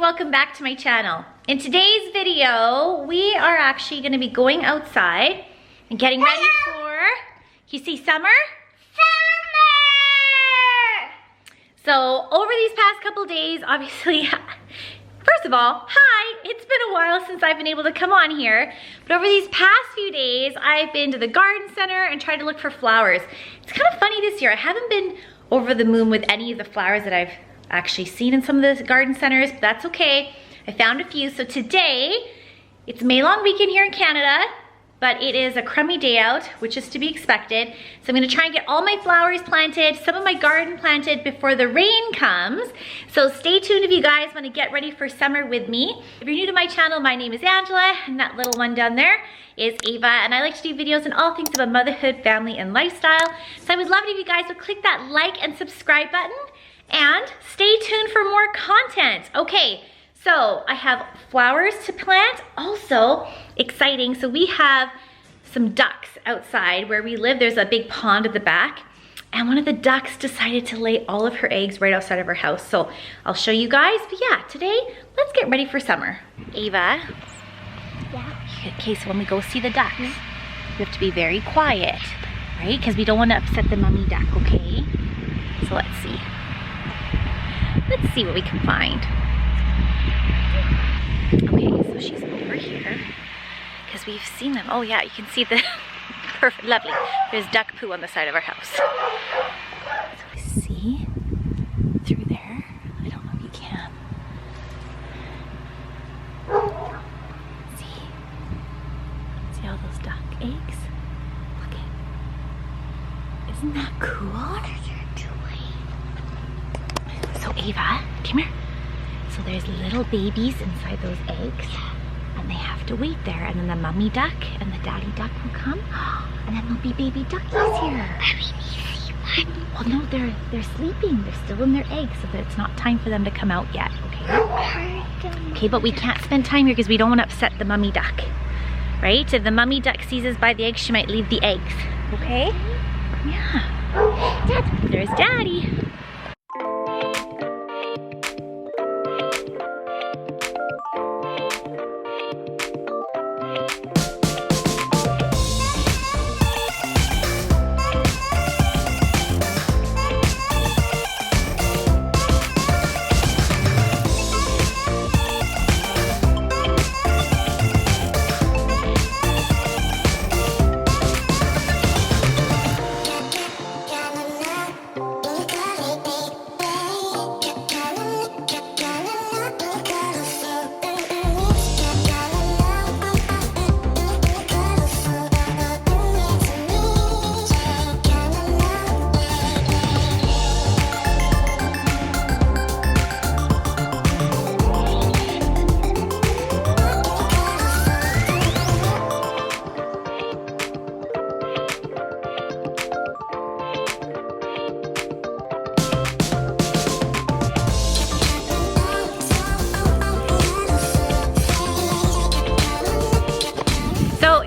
welcome back to my channel. In today's video, we are actually going to be going outside and getting ready for, you see summer? Summer! So over these past couple days, obviously, first of all, hi, it's been a while since I've been able to come on here, but over these past few days, I've been to the garden center and tried to look for flowers. It's kind of funny this year, I haven't been over the moon with any of the flowers that I've actually seen in some of the garden centers, but that's okay. I found a few. So today, it's May long weekend here in Canada, but it is a crummy day out, which is to be expected. So I'm gonna try and get all my flowers planted, some of my garden planted before the rain comes. So stay tuned if you guys wanna get ready for summer with me. If you're new to my channel, my name is Angela, and that little one down there is Ava, and I like to do videos on all things about motherhood, family, and lifestyle. So I would love it if you guys would click that like and subscribe button, and stay tuned for more content. Okay, so I have flowers to plant. Also exciting, so we have some ducks outside where we live. There's a big pond at the back, and one of the ducks decided to lay all of her eggs right outside of her house. So I'll show you guys, but yeah, today, let's get ready for summer. Ava? Yeah? Okay, so when we go see the ducks, you have to be very quiet, right? Because we don't want to upset the mommy duck, okay? So let's see. Let's see what we can find. Okay, so she's over here because we've seen them. Oh yeah, you can see the perfect, lovely. There's duck poo on the side of our house. So we see through there. I don't know if you can. See all those duck eggs? Look at. Isn't that cool? What are they doing? So Ava, come here. So there's little babies inside those eggs, and they have to wait there, and then the mommy duck and the daddy duck will come, and then there'll be baby duckies here. But we need to see one. Well, no, they're sleeping. They're still in their eggs, so that it's not time for them to come out yet, okay? Okay, but we can't spend time here because we don't want to upset the mommy duck, right? If the mommy duck sees us by the eggs, she might leave the eggs, okay? Yeah. Dad. There's Daddy.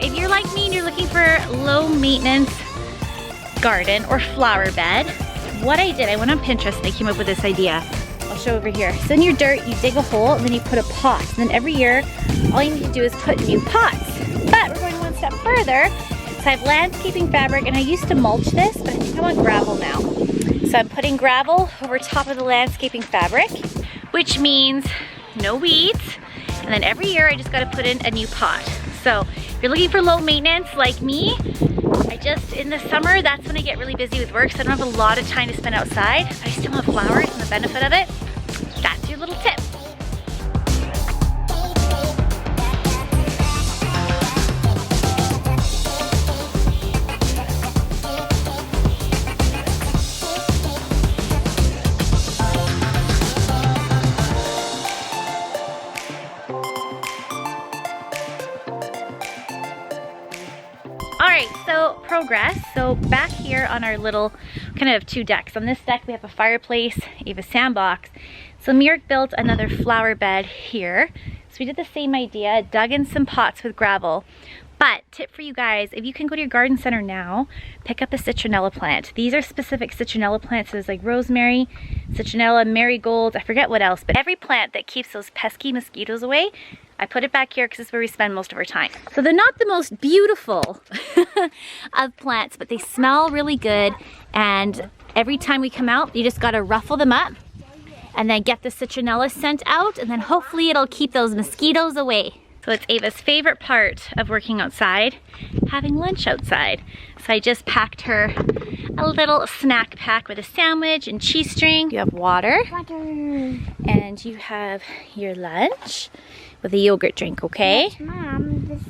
If you're like me and you're looking for low maintenance garden or flower bed, what I did, I went on Pinterest and I came up with this idea. I'll show over here. So in your dirt, you dig a hole and then you put a pot. And then every year, all you need to do is put new pots. But we're going one step further. So I have landscaping fabric, and I used to mulch this, but I think I want gravel now. So I'm putting gravel over top of the landscaping fabric, which means no weeds. And then every year I just gotta put in a new pot. So if you're looking for low maintenance like me, in the summer, that's when I get really busy with work, so I don't have a lot of time to spend outside. I still have flowers and the benefit of it. That's your little tip. Alright, so progress. So back here on our little, kind of two decks. On this deck we have a fireplace, we have a sandbox. So Mirk built another flower bed here. So we did the same idea, dug in some pots with gravel, But tip for you guys, if you can go to your garden center now, pick up a citronella plant. These are specific citronella plants. So there's like rosemary, citronella, marigold, I forget what else, but every plant that keeps those pesky mosquitoes away, I put it back here because this is where we spend most of our time. So they're not the most beautiful of plants, but they smell really good. And every time we come out, you just gotta ruffle them up and then get the citronella scent out, and then hopefully it'll keep those mosquitoes away. So it's Ava's favorite part of working outside, having lunch outside. So I just packed her a little snack pack with a sandwich and cheese string. You have water. And you have your lunch with a yogurt drink, okay? Yes, Mom.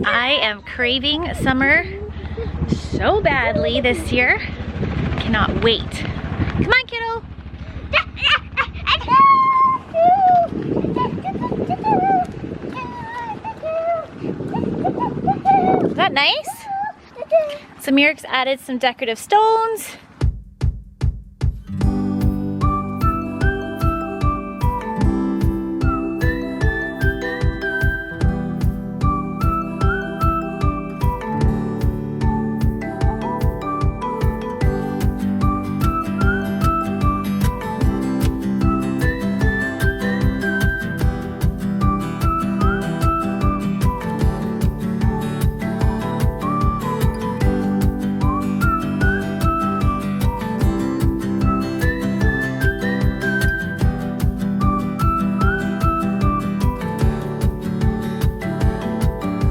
I am craving summer so badly this year. Cannot wait. Come on, kiddo. Is that nice? So Mirik's added some decorative stones.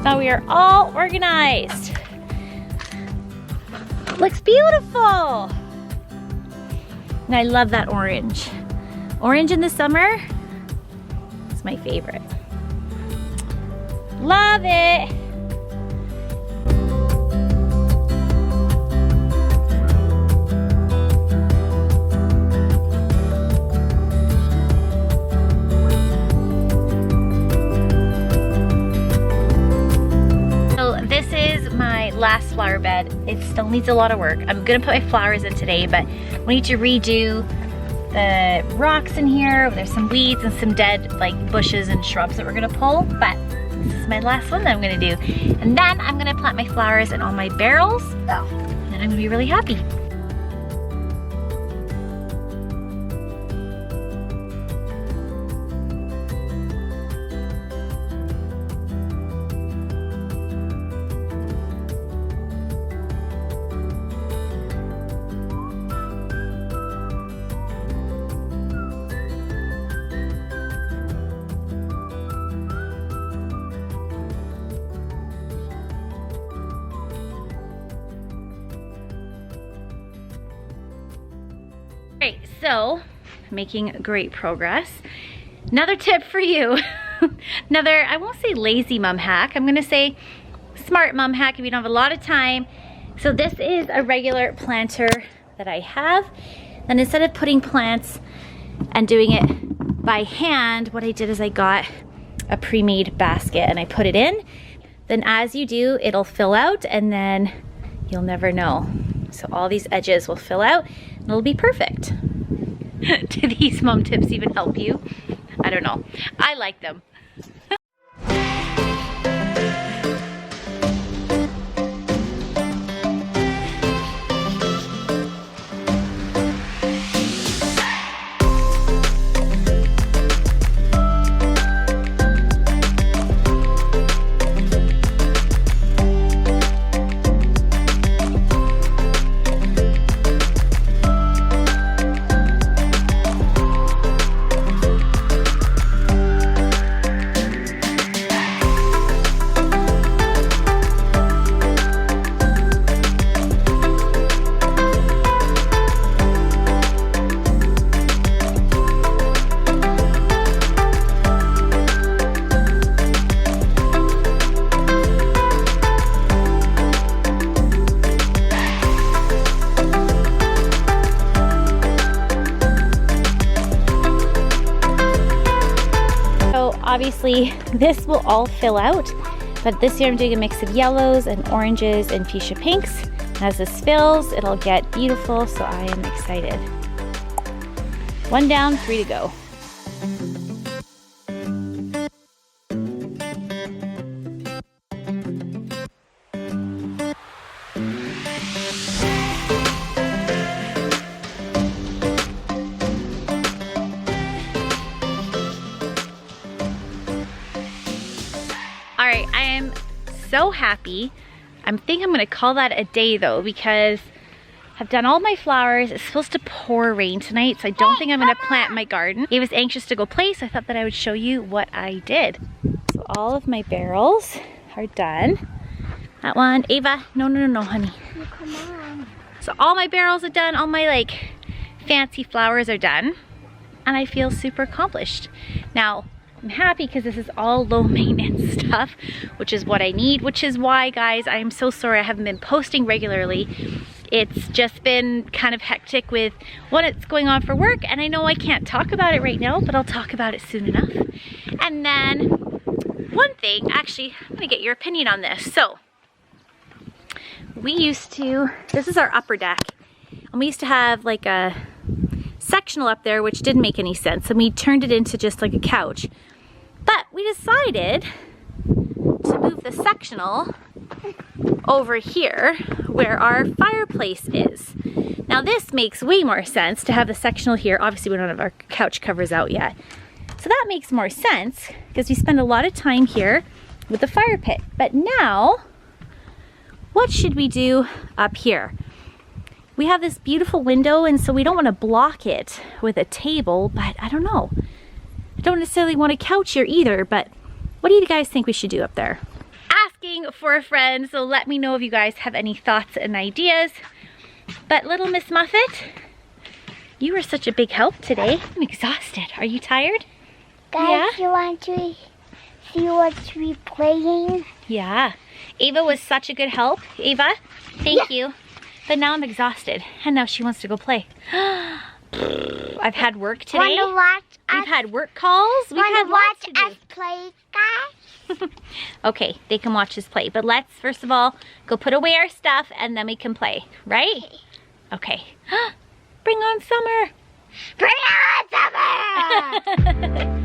Now we are all organized. Looks beautiful. And I love that orange. Orange in the summer is my favorite. Love it. Last flower bed. It still needs a lot of work. I'm gonna put my flowers in today, but we need to redo the rocks in here. There's some weeds and some dead like bushes and shrubs that we're gonna pull, but this is my last one that I'm gonna do. And then I'm gonna plant my flowers in all my barrels, and then I'm gonna be really happy. Great, so making great progress. Another tip for you. Another, I won't say lazy mom hack. I'm gonna say smart mom hack if you don't have a lot of time. So this is a regular planter that I have. And instead of putting plants and doing it by hand, what I did is I got a pre-made basket and I put it in. Then as you do, it'll fill out and then you'll never know. So all these edges will fill out and it'll be perfect. Do these mom tips even help you? I don't know. I like them. Obviously, this will all fill out, but this year I'm doing a mix of yellows and oranges and fuchsia pinks. And as this fills, it'll get beautiful, so I am excited. 1 down, 3 to go. so happy. I think I'm gonna call that a day though, because I've done all my flowers. It's supposed to pour rain tonight, so I don't think I'm gonna plant my garden. Ava's anxious to go play, so I thought that I would show you what I did. So all of my barrels are done. That one, Ava, no, honey. Oh, come on. So all my barrels are done, all my like fancy flowers are done, and I feel super accomplished. Now, I'm happy because this is all low maintenance stuff, which is what I need, which is why, guys, I am so sorry I haven't been posting regularly. It's just been kind of hectic with what's going on for work, and I know I can't talk about it right now, but I'll talk about it soon enough. And then one thing, actually, I'm gonna get your opinion on this. So we used to, this is our upper deck, and we used to have like a sectional up there, which didn't make any sense, and we turned it into just like a couch. But we decided to move the sectional over here where our fireplace is. Now this makes way more sense to have the sectional here. Obviously we don't have our couch covers out yet. So that makes more sense because we spend a lot of time here with the fire pit. But now, what should we do up here? We have this beautiful window, and so we don't want to block it with a table, but I don't know. I don't necessarily want a couch here either, but what do you guys think we should do up there? Asking for a friend, so let me know if you guys have any thoughts and ideas. But little Miss Muffet, you were such a big help today. I'm exhausted. Are you tired? Guys, you want to see what we're playing? Yeah. Ava was such a good help. Ava, thank you. But now I'm exhausted, and now she wants to go play. I've had work today. Wanna watch We've had work calls. We've had lots to do. us play, guys? Okay, they can watch us play, but let's first of all go put away our stuff, and then we can play, right? Okay. Bring on summer. Bring on summer!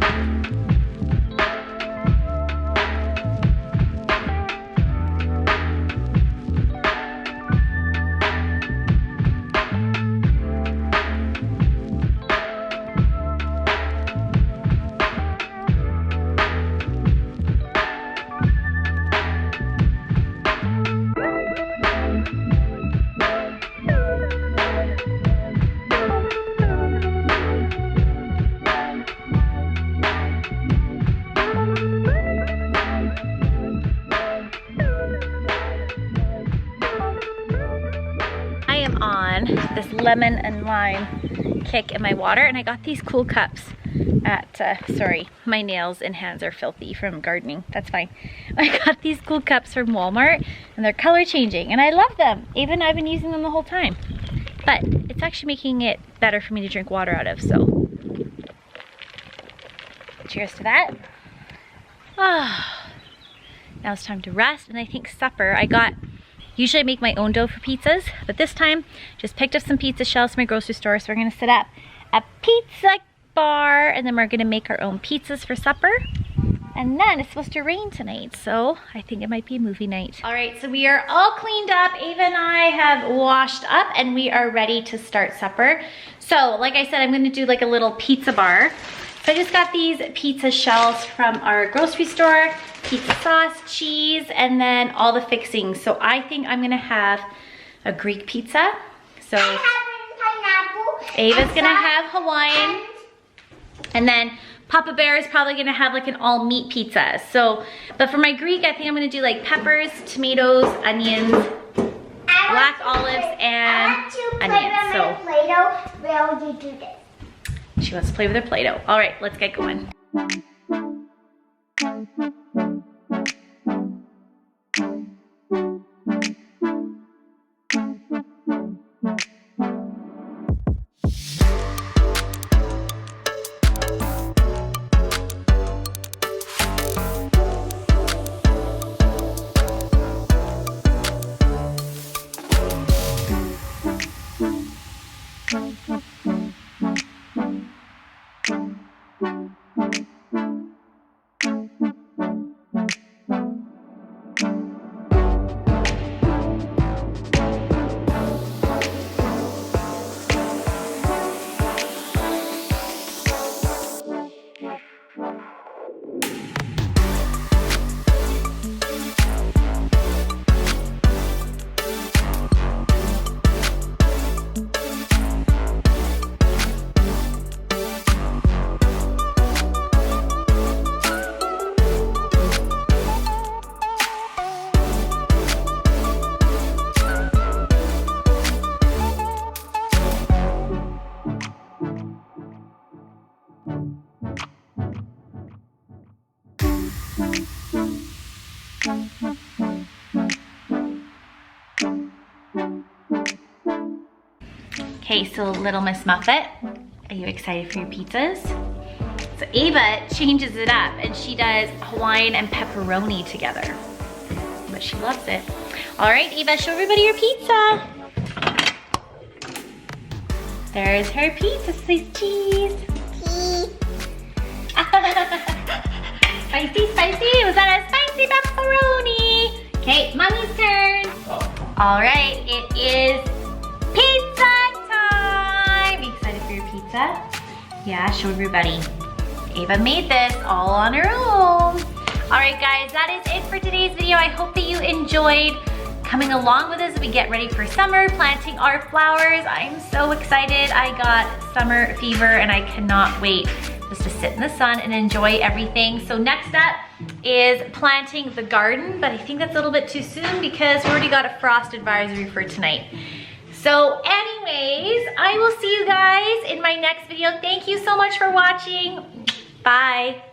This lemon and lime kick in my water, and I got these cool cups at, sorry, my nails and hands are filthy from gardening, that's fine. I got these cool cups from Walmart, and they're color changing, and I love them. Even I've been using them the whole time, but it's actually making it better for me to drink water out of, so cheers to that. Now it's time to rest, and I think supper, usually I make my own dough for pizzas, but this time just picked up some pizza shells from my grocery store, so we're gonna set up a pizza bar, and then we're gonna make our own pizzas for supper. And then it's supposed to rain tonight, so I think it might be a movie night. All right, so we are all cleaned up. Ava and I have washed up, and we are ready to start supper. So like I said, I'm gonna do like a little pizza bar. So I just got these pizza shells from our grocery store, pizza sauce, cheese, and then all the fixings. So I think I'm gonna have a Greek pizza. So Ava's gonna have Hawaiian, and then Papa Bear is probably gonna have like an all meat pizza. So, but for my Greek, I think I'm gonna do like peppers, tomatoes, onions, black olives, and onions. So Where would you do this? she wants to play with her Play-Doh. All right, let's get going. Okay, so little Miss Muffet, are you excited for your pizzas? So Ava changes it up and she does Hawaiian and pepperoni together. But she loves it. All right, Ava, show everybody your pizza. There's her pizza, sliced cheese. Spicy, spicy. Was that a spicy pepperoni? Okay, Mommy's turn. All right, it is pizza time. You excited for your pizza? Yeah, show everybody. Ava made this all on her own. All right, guys, that is it for today's video. I hope that you enjoyed coming along with us as we get ready for summer, planting our flowers. I'm so excited. I got summer fever and I cannot wait just to sit in the sun and enjoy everything. So next up is planting the garden, but I think that's a little bit too soon because we already got a frost advisory for tonight. So anyways, I will see you guys in my next video. Thank you so much for watching. Bye.